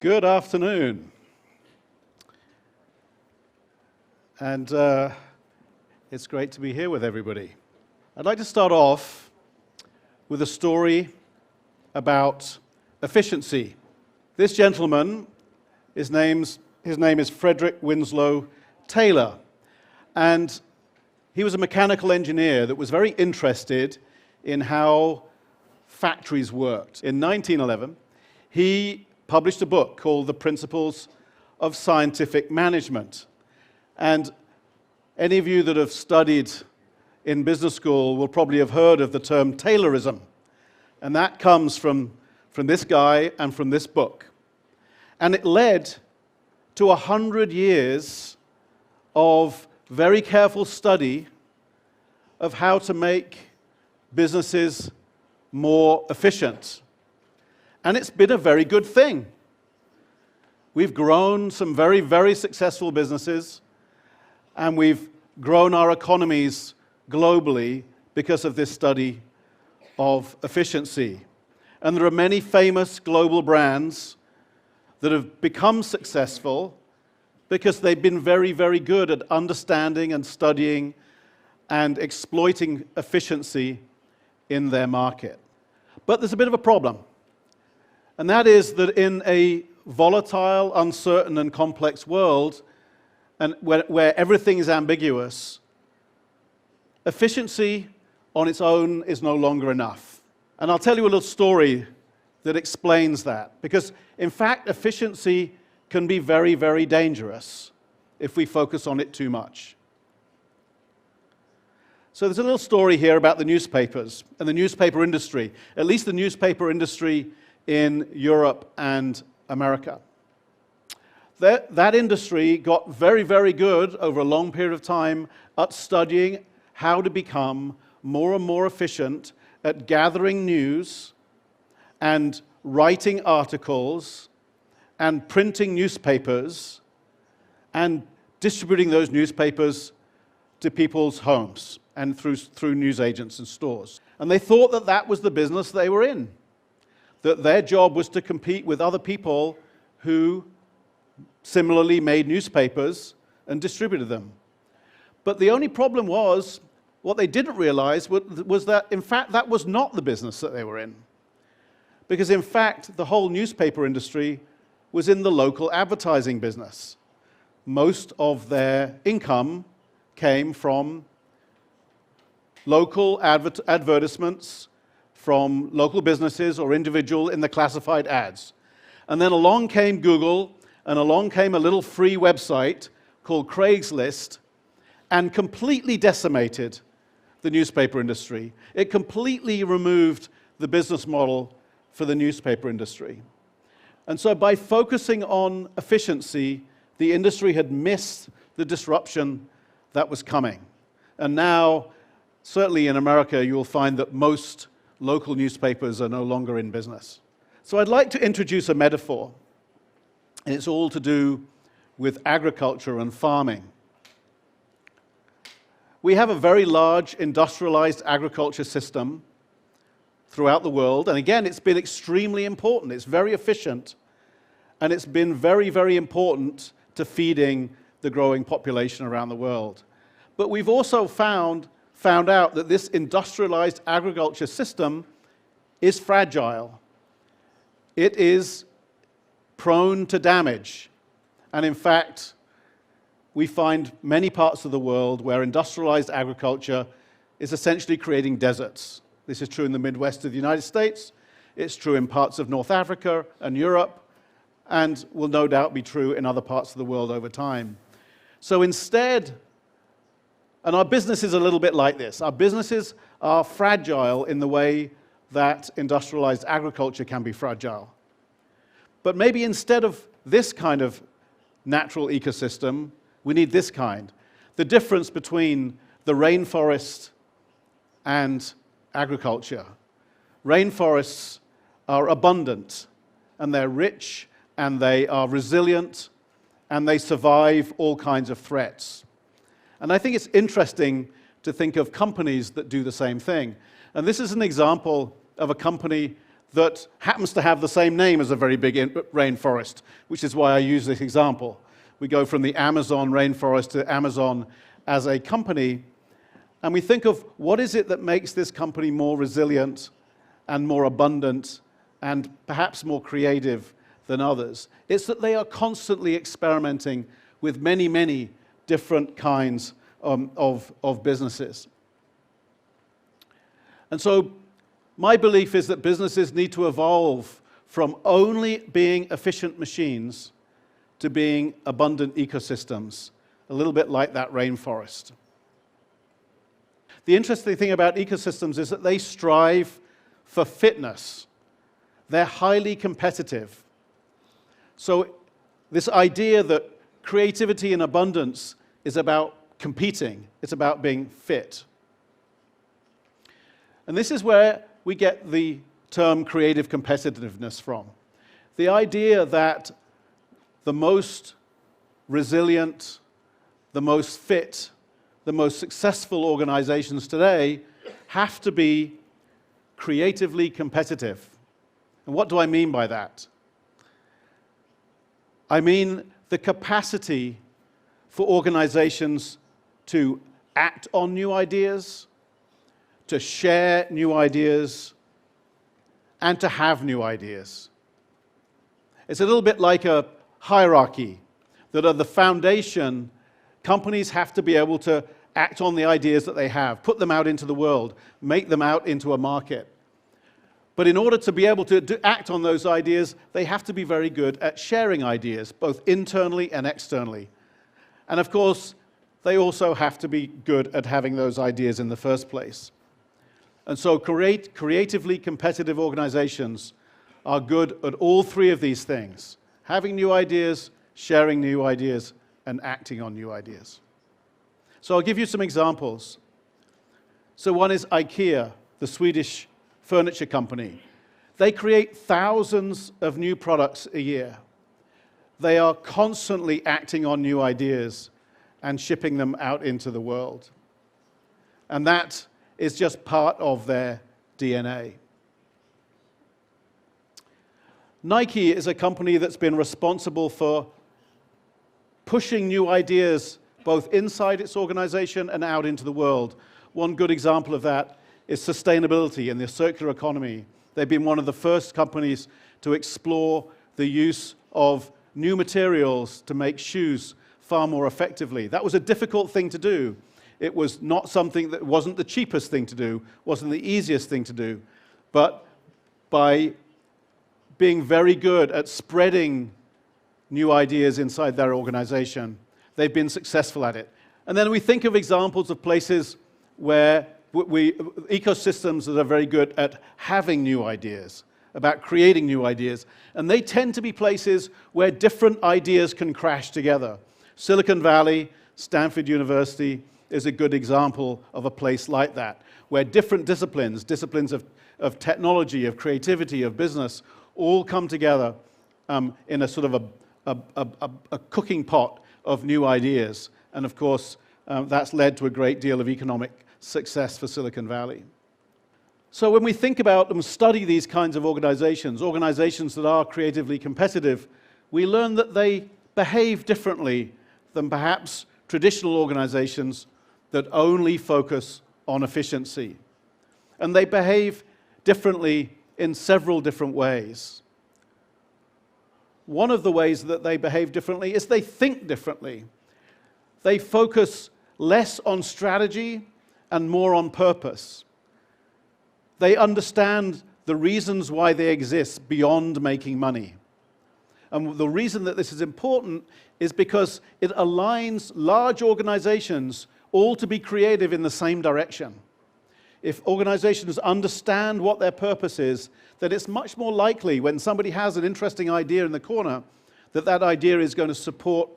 Good afternoon. And it's great to be here with everybody. I'd like to start off with a story about efficiency. This gentleman, his name is Frederick Winslow Taylor, and he was a mechanical engineer that was very interested in how factories worked. In 1911, he published a book called The Principles of Scientific Management. And any of you that have studied in business school will probably have heard of the term Taylorism. And that comes from this guy and from this book. And it led to 100 years of very careful study of how to make businesses more efficient. And it's been a very good thing. We've grown some very, very successful businesses, and we've grown our economies globally because of this study of efficiency. And there are many famous global brands that have become successful because they've been very, very good at understanding and studying and exploiting efficiency in their market. But there's a bit of a problem. And that is that in a volatile, uncertain, and complex world, and where everything is ambiguous, efficiency on its own is no longer enough. And I'll tell you a little story that explains that. Because, in fact, efficiency can be very, very dangerous if we focus on it too much. So there's a little story here about the newspapers and the newspaper industry, at least the newspaper industry in Europe and America. That industry got very, very good over a long period of time at studying how to become more and more efficient at gathering news and writing articles and printing newspapers and distributing those newspapers to people's homes and through newsagents and stores. And they thought that that was the business they were in, that their job was to compete with other people who similarly made newspapers and distributed them. But the only problem was, what they didn't realize was that, in fact, that was not the business that they were in. Because, in fact, the whole newspaper industry was in the local advertising business. Most of their income came from local advertisements from local businesses or individual in the classified ads. And then along came Google, and along came a little free website called Craigslist, and completely decimated the newspaper industry. It completely removed the business model for the newspaper industry. And so by focusing on efficiency, the industry had missed the disruption that was coming. And now, certainly in America, you'll find that most local newspapers are no longer in business. So I'd like to introduce a metaphor, and it's all to do with agriculture and farming. We have a very large industrialized agriculture system throughout the world, and again, it's been extremely important. It's very efficient, and it's been very, very important to feeding the growing population around the world. But we've also found out that this industrialized agriculture system is fragile. It is prone to damage. And in fact, we find many parts of the world where industrialized agriculture is essentially creating deserts. This is true in the Midwest of the United States. It's true in parts of North Africa and Europe, and will no doubt be true in other parts of the world over time. So instead, and our business is a little bit like this. Our businesses are fragile in the way that industrialized agriculture can be fragile. But maybe instead of this kind of natural ecosystem, we need this kind. The difference between the rainforest and agriculture. Rainforests are abundant, and they're rich, and they are resilient, and they survive all kinds of threats. And I think it's interesting to think of companies that do the same thing. And this is an example of a company that happens to have the same name as a very big rainforest, which is why I use this example. We go from the Amazon rainforest to Amazon as a company, and we think of what is it that makes this company more resilient and more abundant and perhaps more creative than others. It's that they are constantly experimenting with many, many different kinds of businesses. And so my belief is that businesses need to evolve from only being efficient machines to being abundant ecosystems, a little bit like that rainforest. The interesting thing about ecosystems is that they strive for fitness. They're highly competitive. So this idea that creativity and abundance is about competing, it's about being fit. And this is where we get the term creative competitiveness from. The idea that the most resilient, the most fit, the most successful organizations today have to be creatively competitive. And what do I mean by that? I mean the capacity for organizations to act on new ideas, to share new ideas, and to have new ideas. It's a little bit like a hierarchy, that at the foundation, companies have to be able to act on the ideas that they have, put them out into the world, make them out into a market. But in order to be able to act on those ideas, they have to be very good at sharing ideas, both internally and externally. And of course, they also have to be good at having those ideas in the first place. And so creatively competitive organizations are good at all three of these things: having new ideas, sharing new ideas, and acting on new ideas. So I'll give you some examples. So one is Ikea, the Swedish furniture company. They create thousands of new products a year. They are constantly acting on new ideas and shipping them out into the world. And that is just part of their DNA. Nike is a company that's been responsible for pushing new ideas both inside its organization and out into the world. One good example of that is sustainability and the circular economy. They've been one of the first companies to explore the use of new materials to make shoes far more effectively. That was a difficult thing to do. It was not something that wasn't the cheapest thing to do, wasn't the easiest thing to do. But by being very good at spreading new ideas inside their organization, they've been successful at it. And then we think of examples of places where ecosystems that are very good at having new ideas, about creating new ideas. And they tend to be places where different ideas can crash together. Silicon Valley, Stanford University is a good example of a place like that, where different disciplines of technology, of creativity, of business, all come together in a sort of a cooking pot of new ideas. And of course, that's led to a great deal of economic success for Silicon Valley. So when we think about and study these kinds of organizations that are creatively competitive, we learn that they behave differently than perhaps traditional organizations that only focus on efficiency. And they behave differently in several different ways. One of the ways that they behave differently is they think differently. They focus less on strategy and more on purpose. They understand the reasons why they exist beyond making money. And the reason that this is important is because it aligns large organizations all to be creative in the same direction. If organizations understand what their purpose is, then it's much more likely when somebody has an interesting idea in the corner that that idea is going to support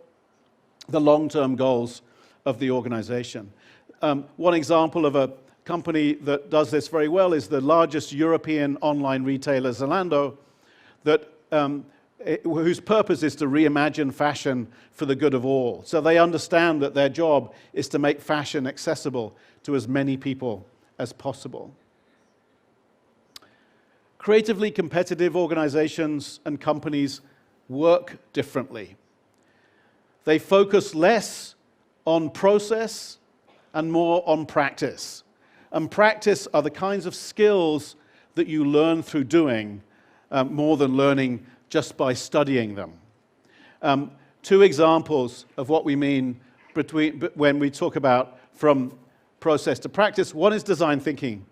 the long-term goals of the organization. One example of a company that does this very well is the largest European online retailer, Zalando, whose purpose is to reimagine fashion for the good of all. So they understand that their job is to make fashion accessible to as many people as possible. Creatively competitive organizations and companies work differently. They focus less on process and more on practice. And practice are the kinds of skills that you learn through doing more than learning just by studying them. Two examples of what we mean when we talk about from process to practice. One is design thinking.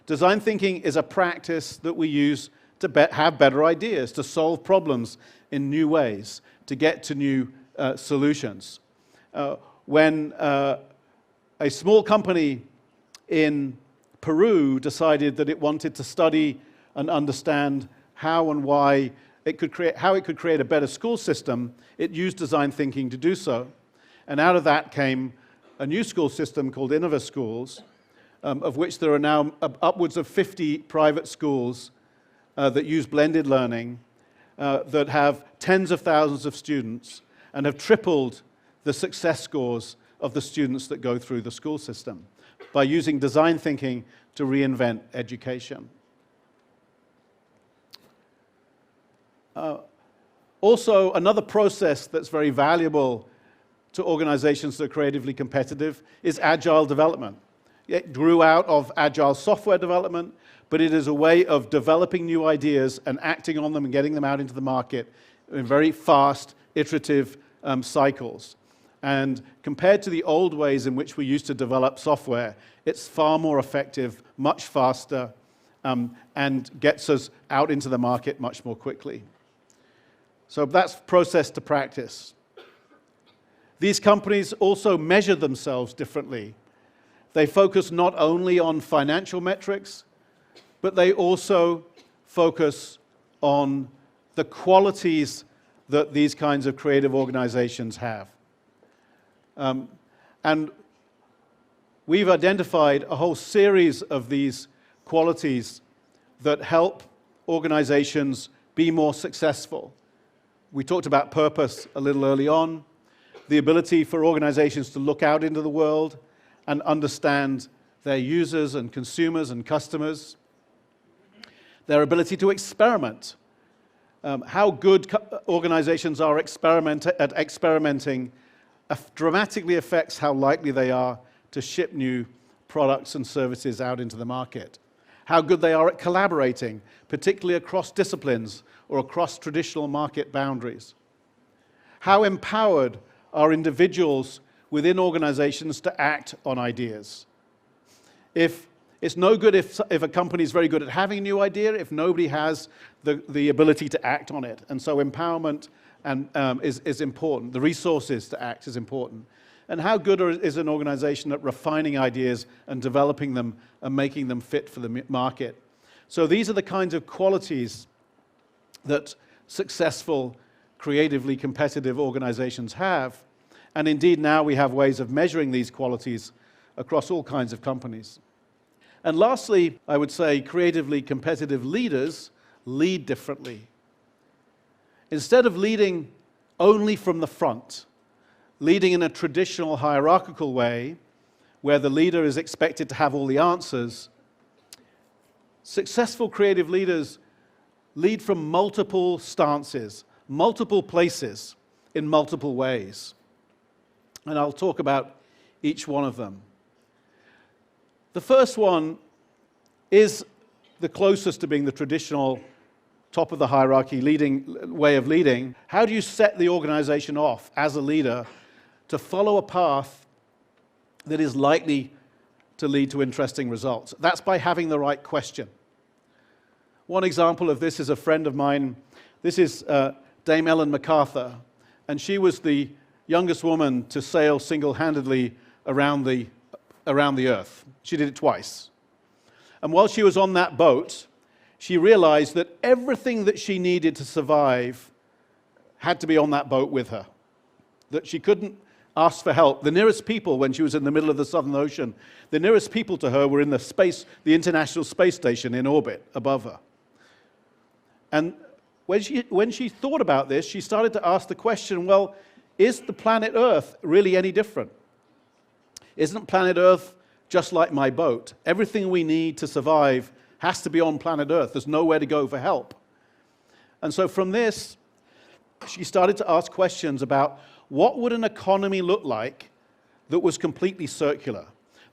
Design thinking is a practice that we use to have better ideas, to solve problems in new ways, to get to new solutions. When a small company in Peru decided that it wanted to study and understand how and why it could create a better school system, it used design thinking to do so. And out of that came a new school system called Innova Schools, of which there are now upwards of 50 private schools that use blended learning, that have tens of thousands of students, and have tripled the success scores of the students that go through the school system by using design thinking to reinvent education. Also, another process that's very valuable to organizations that are creatively competitive is agile development. It grew out of agile software development, but it is a way of developing new ideas and acting on them and getting them out into the market in very fast, iterative cycles. And compared to the old ways in which we used to develop software, it's far more effective, much faster, and gets us out into the market much more quickly. So that's process to practice. These companies also measure themselves differently. They focus not only on financial metrics, but they also focus on the qualities that these kinds of creative organizations have. And we've identified a whole series of these qualities that help organizations be more successful. We talked about purpose a little early on, the ability for organizations to look out into the world and understand their users and consumers and customers, their ability to experiment. How good organizations are at experimenting dramatically affects how likely they are to ship new products and services out into the market. How good they are at collaborating, particularly across disciplines or across traditional market boundaries. How empowered are individuals within organizations to act on ideas. It's no good if a company is very good at having a new idea if nobody has the ability to act on it. And so empowerment is important. The resources to act is important. And how good is an organization at refining ideas and developing them and making them fit for the market? So these are the kinds of qualities that successful, creatively competitive organizations have. And indeed, now we have ways of measuring these qualities across all kinds of companies. And lastly, I would say creatively competitive leaders lead differently. Instead of leading only from the front, leading in a traditional hierarchical way, where the leader is expected to have all the answers, successful creative leaders lead from multiple stances, multiple places, in multiple ways. And I'll talk about each one of them. The first one is the closest to being the traditional top of the hierarchy way of leading. How do you set the organization off as a leader to follow a path that is likely to lead to interesting results? That's by having the right question. One example of this is a friend of mine. This is Dame Ellen MacArthur, and she was the youngest woman to sail single-handedly around the earth. She did it twice. And while she was on that boat, she realized that everything that she needed to survive had to be on that boat with her, that she couldn't ask for help. The nearest people, when she was in the middle of the Southern Ocean, the nearest people to her were in the International Space Station in orbit above her. And when she thought about this, she started to ask the question, well, is the planet Earth really any different? Isn't planet Earth just like my boat? Everything we need to survive has to be on planet Earth. There's nowhere to go for help. And so from this, she started to ask questions about what would an economy look like that was completely circular,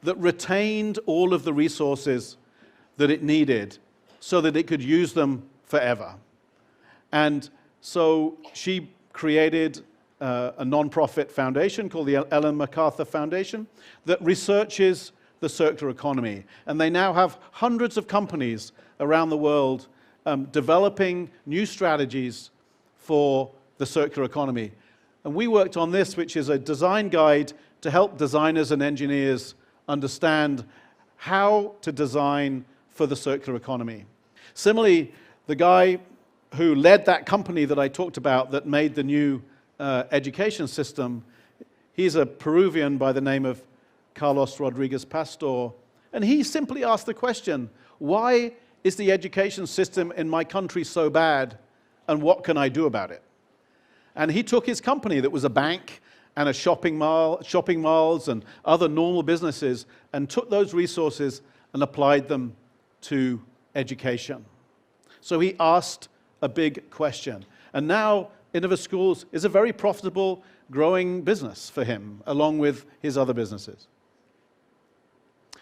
that retained all of the resources that it needed so that it could use them forever. And so she created a non-profit foundation called the Ellen MacArthur Foundation that researches the circular economy. And they now have hundreds of companies around the world developing new strategies for the circular economy. And we worked on this, which is a design guide to help designers and engineers understand how to design for the circular economy. Similarly, the guy who led that company that I talked about that made the new education system, he's a Peruvian by the name of Carlos Rodriguez Pastor, and he simply asked the question, why is the education system in my country so bad, and what can I do about it? And he took his company that was a bank and a shopping malls and other normal businesses, and took those resources and applied them to education. So he asked a big question. And now Innova Schools is a very profitable, growing business for him, along with his other businesses.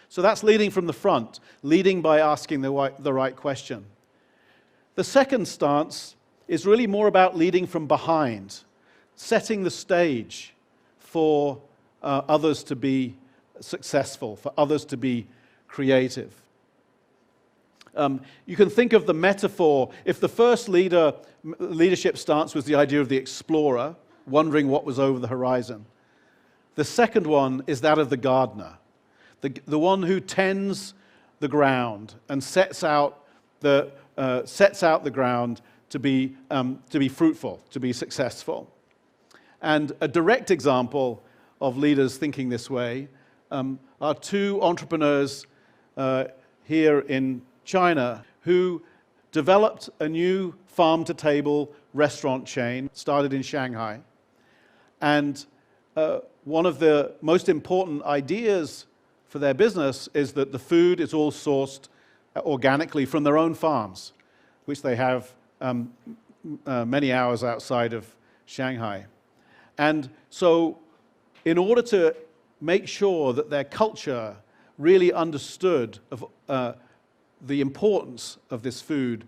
So that's leading from the front, leading by asking the right question. The second stance is really more about leading from behind, setting the stage for others to be successful, for others to be creative. You can think of the metaphor, if the first leadership stance was the idea of the explorer, wondering what was over the horizon. The second one is that of the gardener, the one who tends the ground and sets out the ground to be fruitful, to be successful. And a direct example of leaders thinking this way are two entrepreneurs here in China who developed a new farm-to-table restaurant chain, started in Shanghai. And one of the most important ideas for their business is that the food is all sourced organically from their own farms, which they have many hours outside of Shanghai. And so in order to make sure that their culture really understood the importance of this food,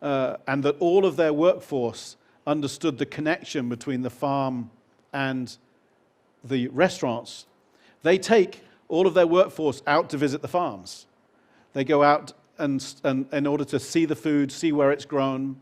and that all of their workforce understood the connection between the farm and the restaurants, they take all of their workforce out to visit the farms. They go out and in order to see the food, see where it's grown,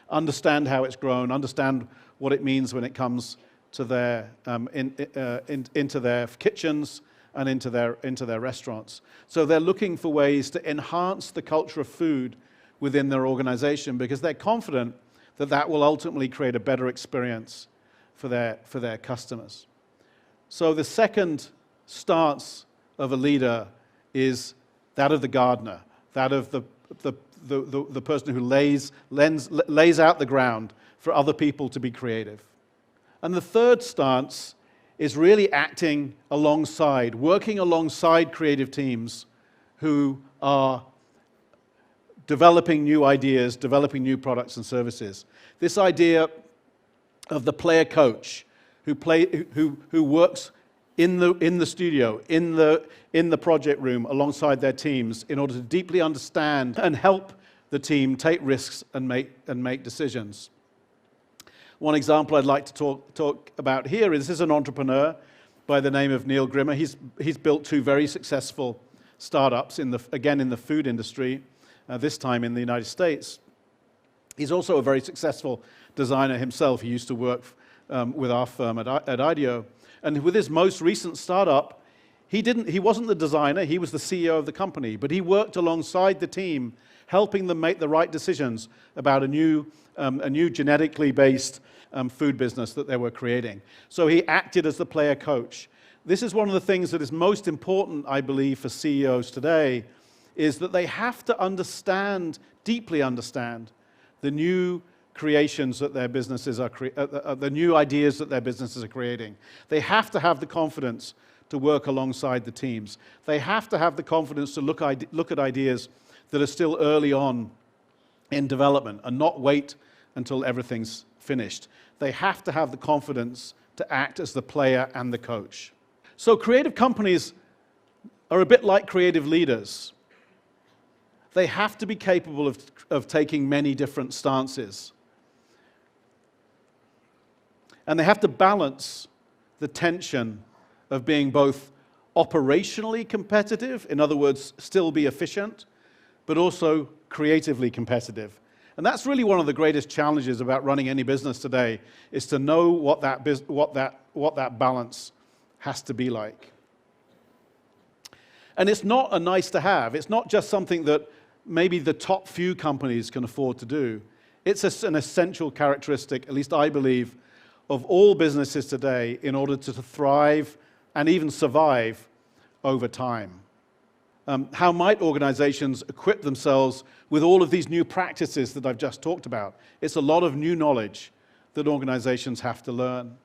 understand how it's grown, understand what it means when it comes to their into their kitchens and into their restaurants. So they're looking for ways to enhance the culture of food within their organization because they're confident that that will ultimately create a better experience for their customers. So the second stance of a leader is that of the gardener, that of the person who lays out the ground for other people to be creative. And the third stance is really acting alongside, working alongside creative teams who are developing new ideas, developing new products and services. This idea of the player coach who works in the studio, in the project room alongside their teams in order to deeply understand and help the team take risks and make decisions. One example I'd like to talk about here is this is an entrepreneur by the name of Neil Grimmer. He's built two very successful startups again in the food industry, this time in the United States. He's also a very successful designer himself. He used to work with our firm at IDEO. And with his most recent startup, he wasn't the designer, he was the CEO of the company, but he worked alongside the team, helping them make the right decisions about a new genetically based food business that they were creating. So he acted as the player coach. This is one of the things that is most important, I believe, for CEOs today, is that they have to understand, deeply understand, the new creations that their businesses are the new ideas that their businesses are creating. They have to have the confidence to work alongside the teams. They have to have the confidence to look at ideas that are still early on in development and not wait until everything's finished. They have to have the confidence to act as the player and the coach. So creative companies are a bit like creative leaders. They have to be capable of taking many different stances. And they have to balance the tension of being both operationally competitive, in other words, still be efficient, but also creatively competitive. And that's really one of the greatest challenges about running any business today, is to know what that balance has to be like. And it's not a nice to have. It's not just something that maybe the top few companies can afford to do. It's an essential characteristic, at least I believe, of all businesses today in order to thrive and even survive over time. How might organizations equip themselves with all of these new practices that I've just talked about? It's a lot of new knowledge that organizations have to learn.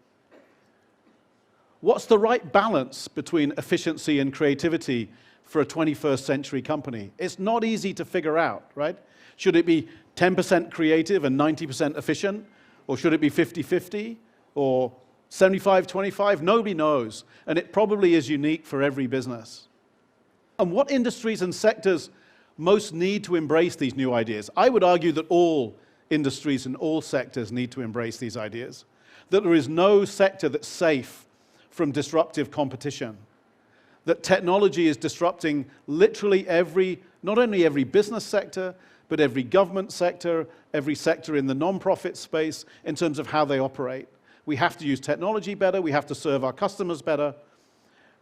What's the right balance between efficiency and creativity for a 21st century company? It's not easy to figure out, right? Should it be 10% creative and 90% efficient? Or should it be 50-50? Or 75-25? Nobody knows. And it probably is unique for every business. And what industries and sectors most need to embrace these new ideas? I would argue that all industries and all sectors need to embrace these ideas. That there is no sector that's safe from disruptive competition. That technology is disrupting literally not only every business sector, but every government sector, every sector in the non-profit space in terms of how they operate. We have to use technology better, we have to serve our customers better.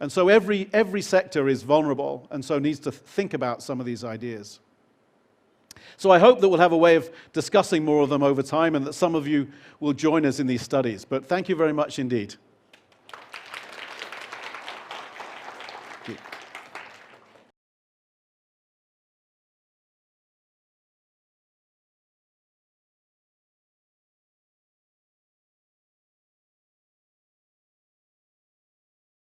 And so every sector is vulnerable and so needs to think about some of these ideas. So I hope that we'll have a way of discussing more of them over time and that some of you will join us in these studies. But thank you very much indeed.